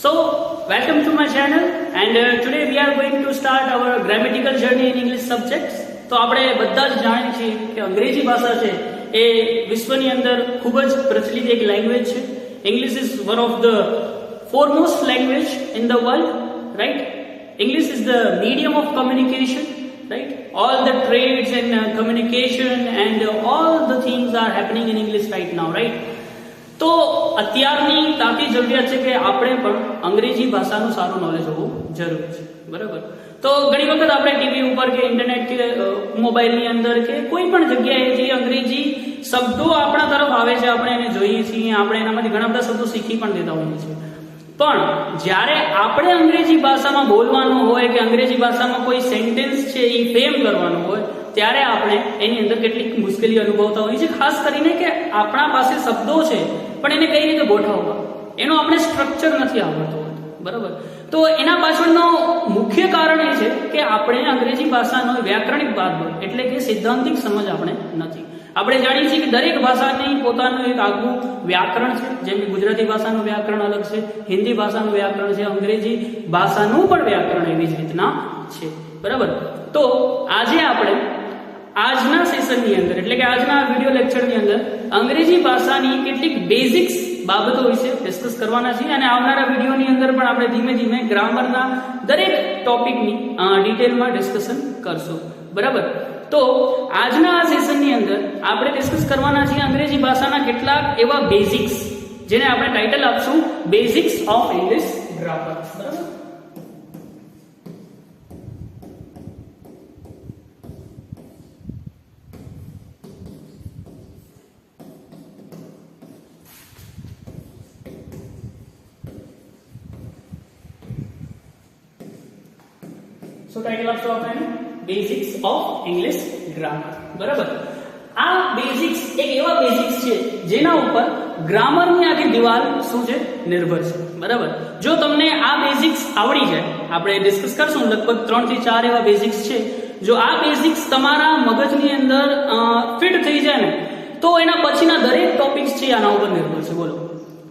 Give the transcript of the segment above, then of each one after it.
So, welcome to my channel and today we are going to start our grammatical journey in English subjects. તો આપણે બધા જ જાણીએ છીએ કે અંગ્રેજી ભાષા છે એ વિશ્વની અંદર ખૂબ જ પ્રચલિત એક લેંગ્વેજ છે. English is one of the foremost language in the world, right? English is the medium of communication, right? All the trades and communication and all the things are happening in English right now, right? તો અત્યારની તાતી જરૂરિયાત છે કે આપણે પણ અંગ્રેજી ભાષાનું સારું નોલેજ હોવું જરૂરી છે, બરાબર? તો ઘણી વખત આપણે ટીવી ઉપર કે ઇન્ટરનેટ કે મોબાઈલની અંદર કે કોઈ પણ જગ્યાએ જે અંગ્રેજી શબ્દો આપણા તરફ આવે છે આપણે એને જોઈએ છીએ, આપણે એનામાંથી ઘણા બધા શબ્દો શીખી પણ દેતા હોઈએ છીએ. પણ જ્યારે આપણે અંગ્રેજી ભાષામાં બોલવાનું હોય કે અંગ્રેજી ભાષામાં કોઈ સેન્ટેન્સ છે એ ફ્રેમ કરવાનું હોય ત્યારે આપણે એની અંદર કેટલીક મુશ્કેલી અનુભવતા હોઈએ છીએ. ખાસ કરીને કે આપણા પાસે શબ્દો છે પણ એને કઈ રીતે ગોઠવવા, એનો આપણે સ્ટ્રક્ચર નથી આવડતું હોતું, બરાબર? તો એના પાછળનો મુખ્ય કારણ એ છે કે આપણે અંગ્રેજી ભાષાનો વ્યાકરણિક ભાગ એટલે કે સિદ્ધાંતિક સમજ આપણે નથી. આપણે જાણીએ છીએ કે દરેક ભાષાની પોતાનું એક આગવું વ્યાકરણ છે. જેમ કે ગુજરાતી ભાષાનું વ્યાકરણ અલગ છે, હિન્દી ભાષાનું વ્યાકરણ છે, અંગ્રેજી ભાષાનું પણ વ્યાકરણ એવી જ રીતના છે, બરાબર? તો આજે આપણે આજના સેશનની અંદર એટલે કે આજના વિડીયો લેક્ચરની અંદર અંગ્રેજી ભાષાની કેટલીક બેઝિક્સ બાબતો વિશે ડિસ્કસ કરવાના છીએ અને આવનારા વિડીયોની અંદર પણ આપણે ધીમે ધીમે ગ્રામરના દરેક ટોપિકની ડિટેલમાં ડિસ્કશન કરશું, બરાબર? તો આજના આ સેશનની અંદર આપણે ડિસ્કસ કરવાના છીએ અંગ્રેજી ભાષાના કેટલાક એવા બેઝિક્સ જેને આપણે ટાઇટલ આપશું બેઝિક્સ ઓફ ઇંગ્લિશ ગ્રામર, બરાબર? So title આપશું આપણે બેઝિક્સ ઓફ ઇંગ્લિશ ગ્રામર, બરાબર? આ બેઝિક્સ એક એવા બેઝિક્સ છે જેના ઉપર ગ્રામરની આખી દિવાલ શું છે નિર્ભર છે, બરાબર? જો તમને આ બેઝિક્સ આવડી જાય, આપણે ડિસ્કસ કરશું લગભગ 3 થી 4 એવા બેઝિક્સ છે. જો આ બેઝિક્સ તમારા મગજની અંદર ફિટ થઈ જાય ને તો એના પછીના દરેક ટોપિક્સ છે આના ઉપર નિર્ભર છે, બોલો?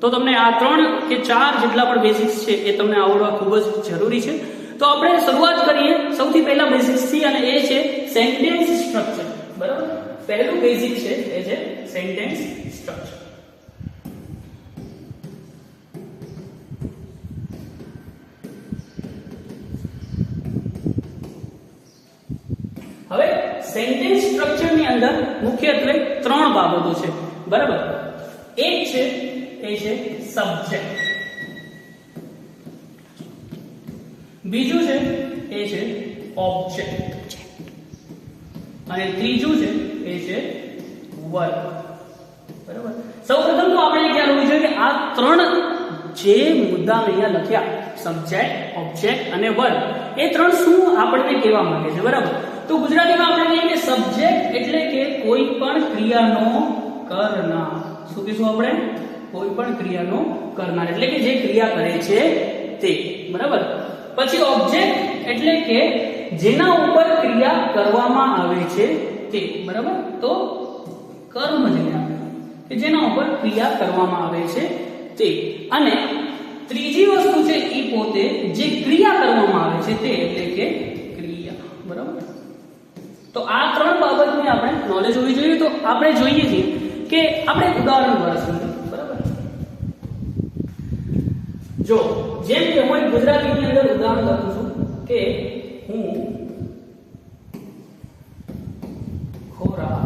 તો તમને આ 3 કે 4 જેટલા પણ બેઝિક્સ છે એ તમને આવડવા ખૂબ જ જરૂરી છે. તો આપણે શરૂઆત કરીએ સૌથી પહેલા બેઝિક્સ થી અને એ છે સેન્ટેન્સ સ્ટ્રક્ચર, બરાબર? પહેલું બેઝિક છે એ છે સેન્ટેન્સ સ્ટ્રક્ચર. હવે સેન્ટેન્સ સ્ટ્રક્ચર ની અંદર મુખ્યત્વે 3 બાબતો છે, બરાબર? એક છે એ છે સબ્જેક્ટ, બીજું છે એ છે ઓબ્જેક્ટ અને ત્રીજું છે એ છે વર્બ, બરાબર? સૌપ્રથમ તો આપણે ખ્યાલ હોવો જોઈએ કે આ 3 જે મુદ્દા અહીંયા લખ્યા સબ્જેક્ટ, ઓબ્જેક્ટ અને વર્બ એ 3 શું આપણને કહેવા માંગે છે, બરાબર? તો ગુજરાતીમાં આપણે કહીએ કે સબ્જેક્ટ એટલે કે કોઈ પણ ક્રિયાનો કરનાર. શું કહીશું આપણે? કોઈ પણ ક્રિયાનો કરનાર એટલે કે જે ક્રિયા કરે છે તે, બરાબર? પછી ઓબ્જેક્ટ એટલે કે જેના ઉપર ક્રિયા કરવામાં આવે છે તે, બરાબર? તો કર્મ જેને આપણે કે જેના ઉપર ક્રિયા કરવામાં આવે છે તે. અને ત્રીજી વસ્તુ છે એ પોતે જે ક્રિયા કરવામાં આવે છે તે એટલે કે ક્રિયા, બરાબર? તો આ 3 બાબતની આપણે નોલેજ હોવી જોઈએ. તો આપણે જોઈએ છીએ કે આપણે ઉદાહરણ દ્વારા સમજીએ, બરાબર? જો જેમ કે હું ગુજરાતીની અંદર ઉદાહરણ કરું છું કે હું ખોરાક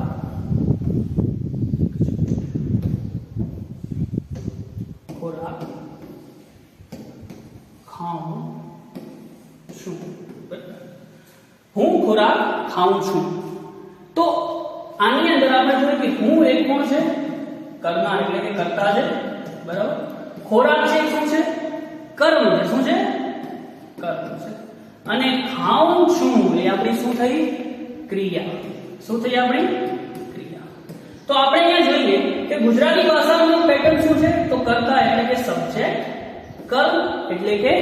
ખાઉં છું, હું ખોરાક ખાઉં છું. તો આની અંદર આપણે જોઈએ કે હું એક કોણ છે? કરનાર એટલે કે કર્તા છે, બરાબર? ખોરાક છે શું છે? કર્મ છે. શું છે? કર્મ છે. અને ખાઉં છું એ આપણી શું થઈ? ક્રિયા. શું થઈ આપણી? ક્રિયા. તો આપણે અહીંયા જોઈએ કે ગુજરાતી ભાષાનું પેટર્ન શું છે? તો કર્તા એટલે કે સબ્જેક્ટ, કર્મ એટલે કે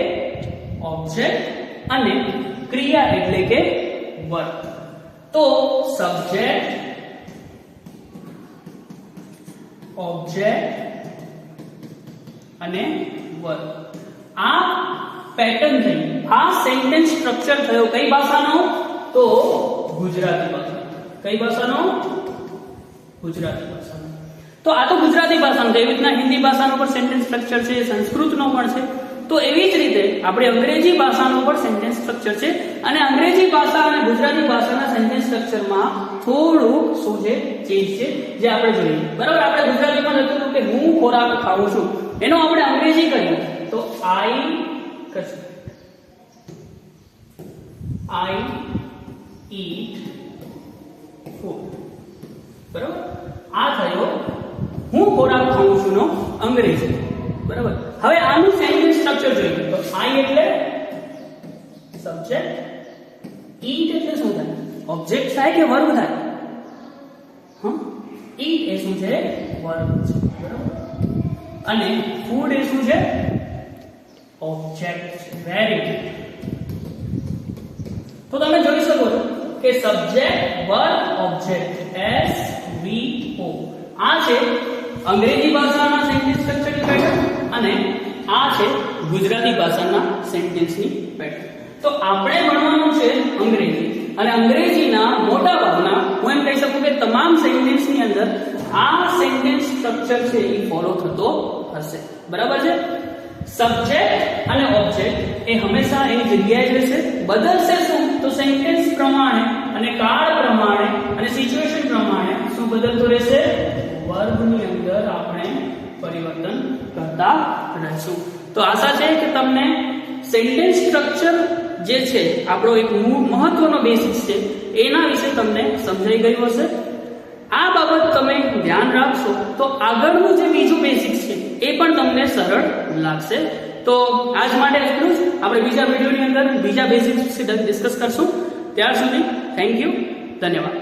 ઓબ્જેક્ટ અને ક્રિયા એટલે કે વર્બ. તો સબ્જેક્ટ, ઓબ્જેક્ટ અને વર્બ. આ પેટર્ન થઈ, આ સેન્ટેન્સ સ્ટ્રક્ચર થયો કઈ ભાષાનો? તો ગુજરાતી ભાષાનો. કઈ ભાષાનો? ગુજરાતી ભાષાનો. તો આ તો ગુજરાતી ભાષાનો, એવી રીતના હિન્દી ભાષાનો પણ સેન્ટેન્સ સ્ટ્રક્ચર છે, સંસ્કૃતનો પણ છે. તો એવી જ રીતે આપણે અંગ્રેજી ભાષાનો પણ સેન્ટેન્સ સ્ટ્રક્ચર છે, અને અંગ્રેજી ભાષા અને ગુજરાતી ભાષાના સેન્ટેન્સ સ્ટ્રક્ચરમાં થોડુંક શું છે? ચેન્જ છે, જે આપણે જોઈએ. બરાબર, આપણે ગુજરાતીમાં લખ્યું હતું કે હું ખોરાક ખાઉં છું, એનો આપણે અંગ્રેજી કર્યું તો આઈ કરશું, આઈ ઈટ ફૂડ. બરાબર, આ થયો હું ખોરાક ખાઉં છું નો અંગ્રેજી. બરાબર, હવે આનું સેન્ટેન્સ સ્ટ્રક્ચર જોઈએ તો આઈ એટલે સબ્જેક્ટ, ઈટ એટલે શું થાય? ઓબ્જેક્ટ થાય કે વર્બ થાય? ઈટ એ શું છે? વર્બ છે. બરાબર, અને ફૂડ એ શું છે? ઓબ્જેક્ટ છે. Very good. તો તમે જોઈ શકો છો કે subject, verb, object, S V O. આ છે અંગ્રેજી ભાષાના સેન્ટેન્સ સ્ટ્રક્ચરની પેટર્ન, અને આ છે ગુજરાતી ભાષાના સેન્ટેન્સની પેટર્ન. તો આપણે ભણવાનું છે અંગ્રેજી, અને અંગ્રેજીના મોટા ભાગના, હું એમ કહી શકું કે તમામ સેન્ટેન્સની અંદર આ સેન્ટેન્સ સ્ટ્રક્ચર છે એ ફોલો થતો હશે. બરાબર છે? સબ્જેક્ટ અને ઓબ્જેક્ટ એ હંમેશા એની જગ્યાએ જ રહેશે. બદલશે શું? તો સેન્ટેન્સ પ્રમાણે અને કાળ પ્રમાણે અને સિચ્યુએશન પ્રમાણે શું બદલતો રહેશે? વર્બની અંદર આપણે પરિવર્તન કરતા રહીશું. તો આશા છે કે તમને સેન્ટેન્સ સ્ટ્રક્ચર જે છે આપણો એક મહત્વનો બેસિક્સ છે એના વિશે તમને સમજાઈ ગયું હશે. આ બાબત તમે ધ્યાન રાખશો તો આગળનું જે બીજું બેસિક્સ છે એ પણ તમને સરળ લાગશે. તો આજ માટે એટલું જ. આપણે બીજા વિડીયોની અંદર બીજા બેસિક્સ વિશે ડિસ્કસ કરશું. ત્યાર સુધી થેન્ક યુ, ધન્યવાદ.